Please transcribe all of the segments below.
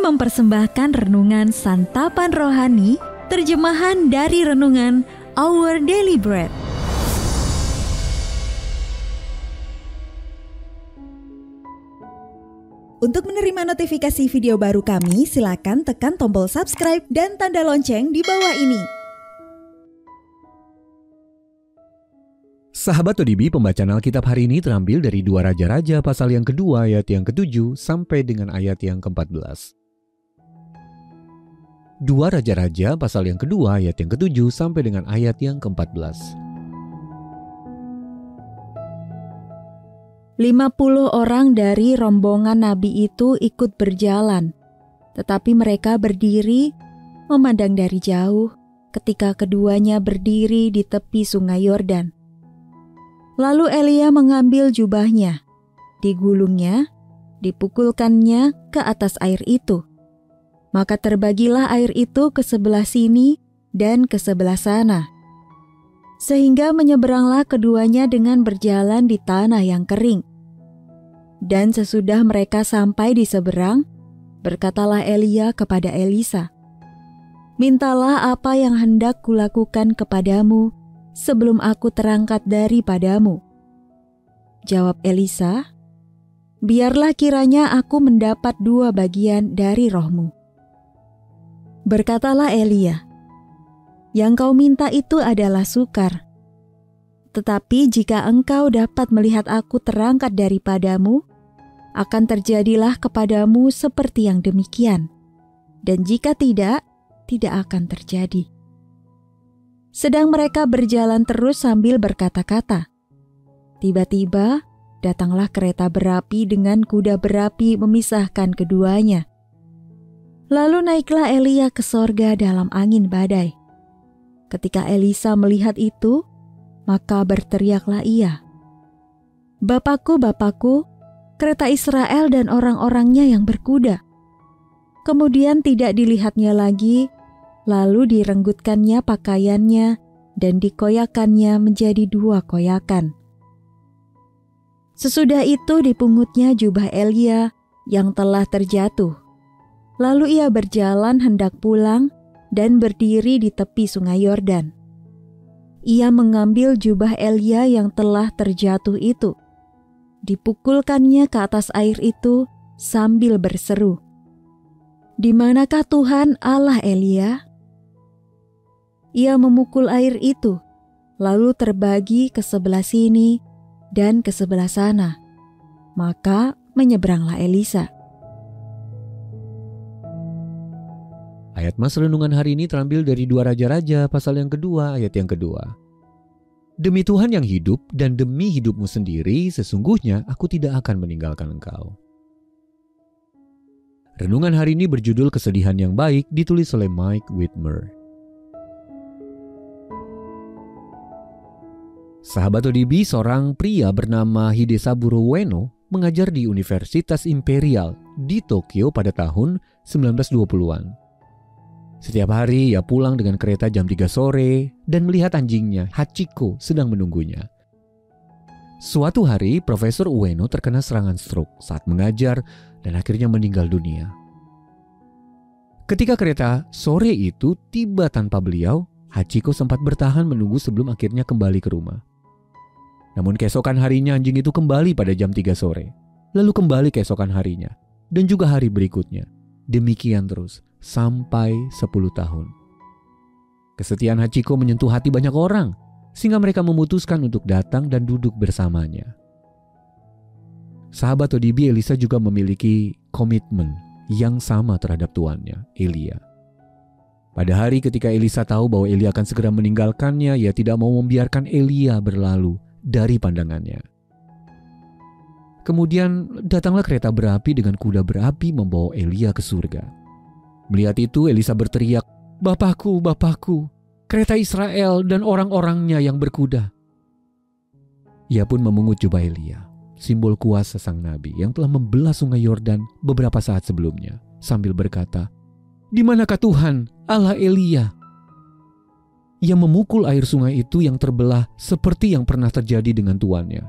mempersembahkan renungan Santapan Rohani, terjemahan dari renungan Our Daily Bread. Untuk menerima notifikasi video baru kami, silakan tekan tombol subscribe dan tanda lonceng di bawah ini. Sahabat ODB, pembacaan Alkitab hari ini terambil dari 2 Raja-Raja pasal yang kedua ayat yang ke-7 sampai dengan ayat yang ke-14. 2 Raja-Raja pasal yang kedua ayat yang ke-7 sampai dengan ayat yang ke-14. 50 orang dari rombongan nabi itu ikut berjalan, tetapi mereka berdiri memandang dari jauh ketika keduanya berdiri di tepi sungai Yordan. Lalu Elia mengambil jubahnya, digulungnya, dipukulkannya ke atas air itu. Maka terbagilah air itu ke sebelah sini dan ke sebelah sana, sehingga menyeberanglah keduanya dengan berjalan di tanah yang kering. Dan sesudah mereka sampai di seberang, berkatalah Elia kepada Elisa, "Mintalah apa yang hendak kulakukan kepadamu sebelum aku terangkat daripadamu." Jawab Elisa, "Biarlah kiranya aku mendapat 2 bagian dari rohmu." Berkatalah Elia, "Yang kau minta itu adalah sukar. Tetapi jika engkau dapat melihat aku terangkat daripadamu, akan terjadilah kepadamu seperti yang demikian. Dan jika tidak, tidak akan terjadi." Sedang mereka berjalan terus sambil berkata-kata. Tiba-tiba datanglah kereta berapi dengan kuda berapi memisahkan keduanya. Lalu naiklah Elia ke sorga dalam angin badai. Ketika Elisa melihat itu, maka berteriaklah ia, "Bapakku, Bapakku, kereta Israel dan orang-orangnya yang berkuda." Kemudian tidak dilihatnya lagi. Lalu direnggutkannya pakaiannya dan dikoyakannya menjadi 2 koyakan. Sesudah itu dipungutnya jubah Elia yang telah terjatuh. Lalu ia berjalan hendak pulang dan berdiri di tepi sungai Yordan. Ia mengambil jubah Elia yang telah terjatuh itu. Dipukulkannya ke atas air itu sambil berseru, "Di manakah Tuhan Allah Elia?" Ia memukul air itu, lalu terbagi ke sebelah sini dan ke sebelah sana. Maka menyeberanglah Elisa. Ayat mas renungan hari ini terambil dari 2 Raja-Raja pasal yang kedua ayat yang kedua. "Demi Tuhan yang hidup dan demi hidupmu sendiri, sesungguhnya aku tidak akan meninggalkan engkau." Renungan hari ini berjudul Kesedihan yang Baik, ditulis oleh Mike Whitmer. Sahabat ODB, seorang pria bernama Hidesaburo Ueno mengajar di Universitas Imperial di Tokyo pada tahun 1920-an. Setiap hari ia pulang dengan kereta jam 3 sore dan melihat anjingnya, Hachiko, sedang menunggunya. Suatu hari, Profesor Ueno terkena serangan stroke saat mengajar dan akhirnya meninggal dunia. Ketika kereta sore itu tiba tanpa beliau, Hachiko sempat bertahan menunggu sebelum akhirnya kembali ke rumah. Namun keesokan harinya anjing itu kembali pada jam 3 sore. Lalu kembali keesokan harinya. Dan juga hari berikutnya. Demikian terus sampai 10 tahun. Kesetiaan Hachiko menyentuh hati banyak orang, sehingga mereka memutuskan untuk datang dan duduk bersamanya. Sahabat ODB, Elisa juga memiliki komitmen yang sama terhadap tuannya, Elia. Pada hari ketika Elisa tahu bahwa Elia akan segera meninggalkannya, ia tidak mau membiarkan Elia berlalu dari pandangannya. Kemudian datanglah kereta berapi dengan kuda berapi membawa Elia ke surga. Melihat itu, Elisa berteriak, "Bapakku, Bapakku, kereta Israel dan orang-orangnya yang berkuda." Ia pun memungut jubah Elia, simbol kuasa sang nabi yang telah membelah sungai Yordan beberapa saat sebelumnya, sambil berkata, "Di manakah Tuhan, Allah Elia?" Ia memukul air sungai itu yang terbelah seperti yang pernah terjadi dengan tuannya.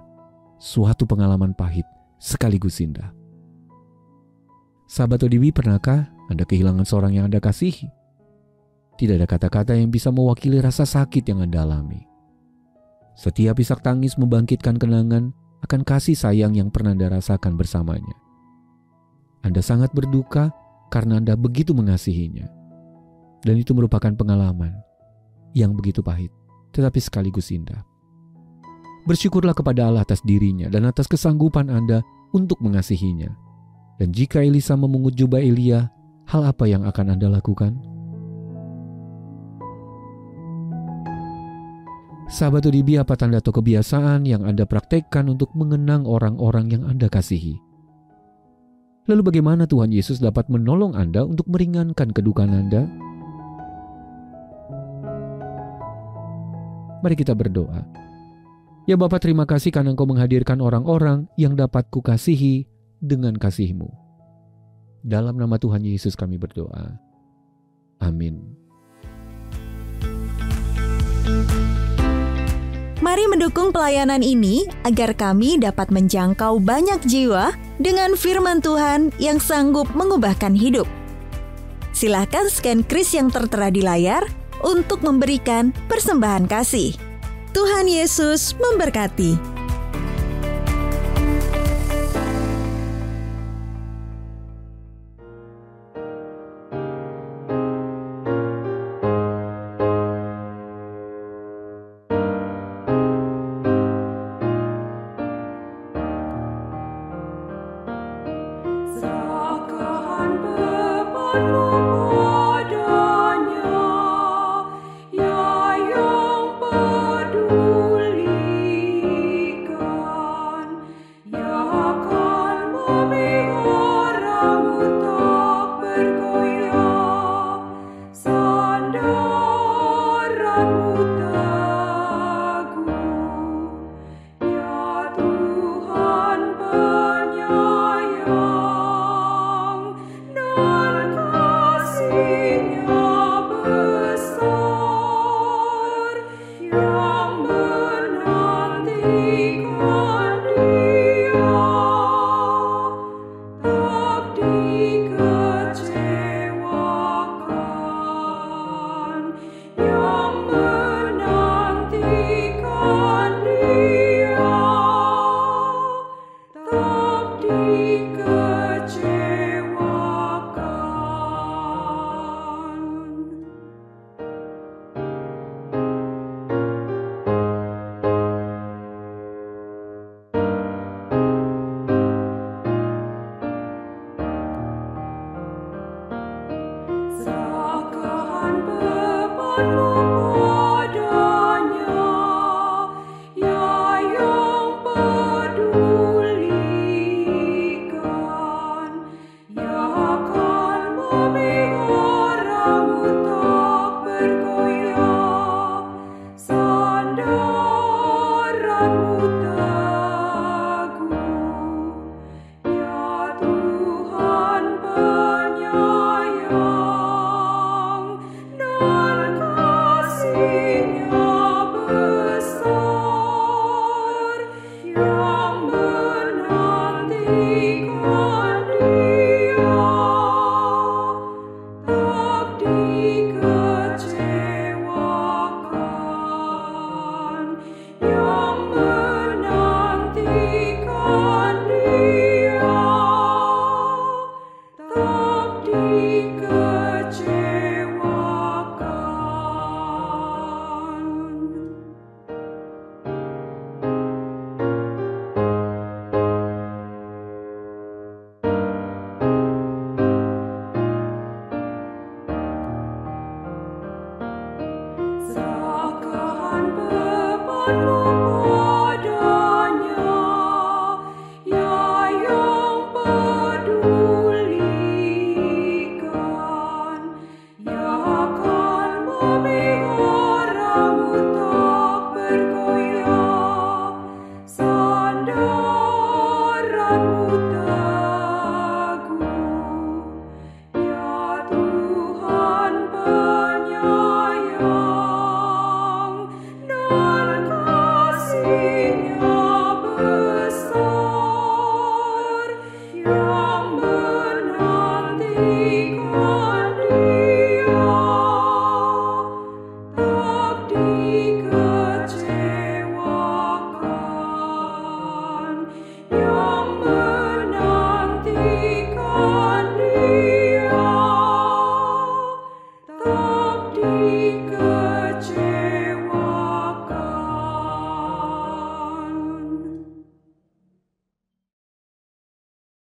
Suatu pengalaman pahit sekaligus indah. Sahabat ODB, pernahkah Anda kehilangan seorang yang Anda kasihi. Tidak ada kata-kata yang bisa mewakili rasa sakit yang Anda alami. Setiap isak tangis membangkitkan kenangan akan kasih sayang yang pernah Anda rasakan bersamanya. Anda sangat berduka karena Anda begitu mengasihinya. Dan itu merupakan pengalaman yang begitu pahit, tetapi sekaligus indah. Bersyukurlah kepada Allah atas dirinya dan atas kesanggupan Anda untuk mengasihinya. Dan jika Elisa memungut jubah Elia, hal apa yang akan Anda lakukan? Sahabat ODB, apa tanda atau kebiasaan yang Anda praktekkan untuk mengenang orang-orang yang Anda kasihi? Lalu bagaimana Tuhan Yesus dapat menolong Anda untuk meringankan kedukaan Anda? Mari kita berdoa. Ya Bapa, terima kasih karena Engkau menghadirkan orang-orang yang dapat kukasihi dengan kasih-Mu. Dalam nama Tuhan Yesus kami berdoa. Amin. Mari mendukung pelayanan ini agar kami dapat menjangkau banyak jiwa dengan firman Tuhan yang sanggup mengubahkan hidup. Silakan scan kris yang tertera di layar untuk memberikan persembahan kasih. Tuhan Yesus memberkati.